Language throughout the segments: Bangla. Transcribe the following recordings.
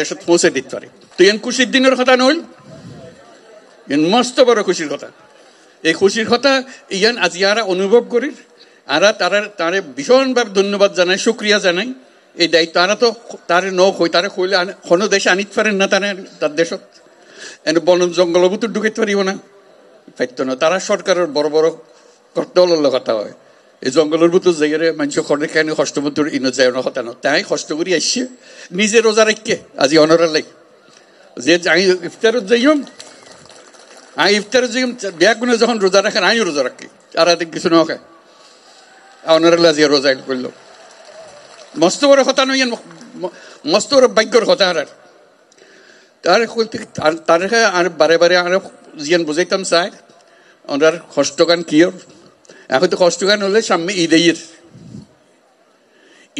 দেশত পৌঁছে দিতে পারে। তো এন খুশির দিনের কথা নইল, এন মস্ত বড় খুশির কথা। এই খুশির কথা ইয়ান আজি আরা অনুভব করি, আরা তারে ভীষণভাবে ধন্যবাদ জানাই, শুক্রিয়া জানাই। এই দায়িত্ব আরা তো তারে নই, তারে কইলে কোনো দেশে আনিতে পারেন না, তার দেশত এনে বন জঙ্গলের ভিতর ঢুকাইতে পারিব না, পাইত না। তারা সরকারের বড় বড় দলের কথা হয়, এই জঙ্গলের ভিতর জায়গায় মানুষ খড়ে কেন কষ্ট মতো ইনো যায় না কথা না। তাই কষ্ট করি আসছে নিজে রোজা রাখকে আজি অনরার লাই যে আমি ইফতারত যাইম, আমি ইফতারত যাইম ব্যাগুনে যখন রোজা রাখেন আমিও রোজা রাখি, আর এদিন কিছু না খায় অনরাল আজি রোজা করল। মস্ত বড় কথা নই, মস্ত বড় ভাগ্যর কথা। আর তার আর বারে বারে আর জিয়ান বুঝাইতাম চাই ওনার কষ্টগান কিয়র। এখন তো কষ্টগান হলে সামনে ঈদের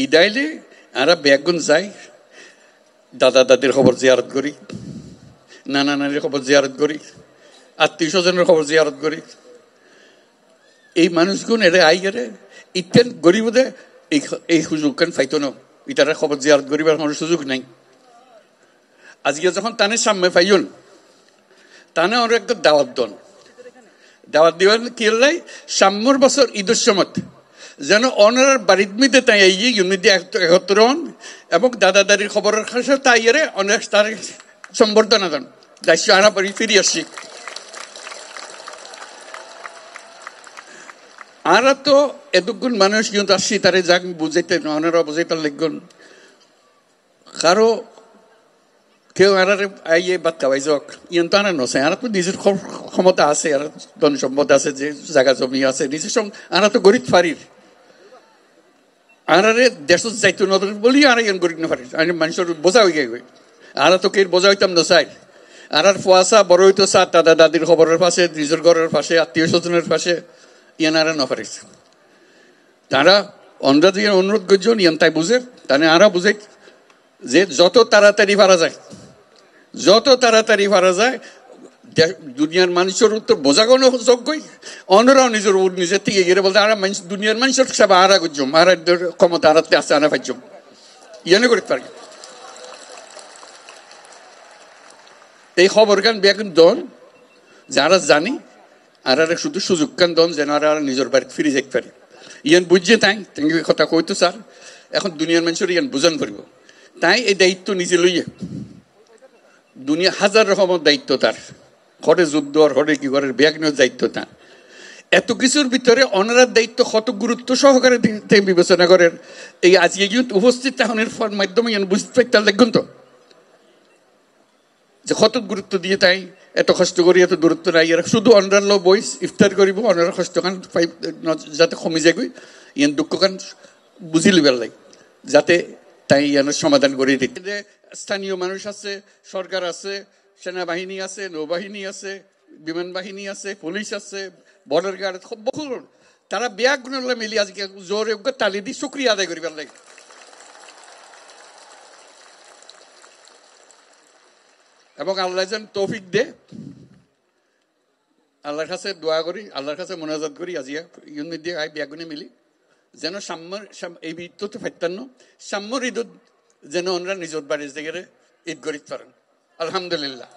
ঈদ আইলে আর ব্যাগুন যাই, দাদা দাদির খবর জিয়ারত করি, নানা নানির খবর জিয়ারত করি, আত্মীয় স্বজনের খবর জিয়ারত করি। এই মানুষগুন এরে আই গেলে ইতেন গরিব দে এই সুযোগ কেন পাইতো না, ইটারা খবর জিয়ারত করিবার কোনো সুযোগ নাই। আজকে যখন তানে সামনে পাইন তানে ওর একটা দাওয়াত দন, দাওয়াত দিবেন কিলাই সাম্যর বছর ঈদের সময় যেন অনার বাড়ির মধ্যে তাই ইউনিটি একত্র হন এবং দাদা দাদির খবরের কাছে তাই এরে অনেক তার সম্বর্ধনা দেন। দায়িত্ব আনা পরি ফিরে আসছি। আর তো এতগুণ মানুষ কিন্তু আসছি তারে যাক বুঝাইতে ওনারা বুঝাইতে লিখুন কারো কেউ আর আইয়ে বাদ খাওয়াই যাক ইয়ন তো আনা নছে। আর তো নিজের ক্ষমতা আছে, আর ধন সম্পদ আছে, যে জায়গা জমি আছে নিজের সঙ্গে আর তো গরিব ফারির আর দেশ যাইতো না বলি আর ইয়ন গরিব না ফারির মানুষের বোঝা হয়ে গে। আর তো কে বোঝা হইতাম না চাই, আর ফুয়াশা বড় হইতো চা দাদা দাদির খবরের পাশে, নিজের ঘরের পাশে, আত্মীয় স্বজনের পাশে ইয়ান আর না পারিস। তারা অন্ধ্রা দিয়ে অনুরোধ করছেন ইয়ান তাই বুঝে তাহলে আরা বুঝে যে যত তাড়াতাড়ি পারা যায়, যত তাড়াতাড়ি পারা যায় দুনিয়ার মানুষের উত্তর বোঝা কোনো যোগ্যই অন্যরাও নিজের থেকে গিয়ে বলতে আর দুনিয়ার মানুষের সব আরা করছম আর ক্ষমতা আরাতে আসে আনা পাইছম ইয়ানে করতে পারি। এই খবর গান বেগুন দন যারা জানি আর শুধু সুযোগ কান দন যেন আর নিজের বাড়িতে ফিরে যেতে পারি। ইয়ান বুঝছে তাই কথা কইতো স্যার এখন দুনিয়ার মানুষের ইয়ান বুঝান পারিব। তাই এই দায়িত্ব নিজে লইয়ে দুনিয়া হাজার রকমের দায়িত্ব তার, ঘরে যুদ্ধ আর ঘরে কি ঘরের ব্যাগনের দায়িত্ব তার। এত কিছুর ভিতরে অনারার দায়িত্ব কত গুরুত্ব সহকারে বিবেচনা করেন এই আজকে কিন্তু উপস্থিত তাহনের মাধ্যমে বুঝতে পারতাম দেখুন তো যে কত গুরুত্ব দিয়ে তাই এত কষ্ট করি এত দূরত্ব নাই। এরা শুধু অনার লো বইস ইফতার করিব অনার কষ্ট খান যাতে কমে যায় ইয়ান দুঃখ খান বুঝি লিবার লাগে যাতে তাই ইয়ানোর সমাধান করে দিতে। স্থানীয় মানুষ আছে, সরকার আছে, সেনাবাহিনী আছে, নৌবাহিনী আছে, বিমান বাহিনী আছে, পুলিশ আছে, বর্ডার গার্ড বহু তারা ব্যাগ গুণে মিলি আজকে জোরে তালি দিয়ে শুক্রিয়া আদায় করিবার লাগে। এবং আল্লাহ যেন তৌফিক দে, আল্লাহর কাছে দোয়া করি, আল্লাহর কাছে মোনাজাত করি আজিয়া ইউনিট দিয়ে ব্যাগুনে মিলি যেন সাম্যর এই ঈদ তো ফাইতান্ন সাম্যর ঈদ যেন ওনারা নিজের বাড়ির জায়গায় ঈদ করিতে পারেন। আলহামদুলিল্লাহ,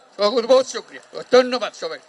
বহুত শুক্রিয়া, ধন্যবাদ সবাই।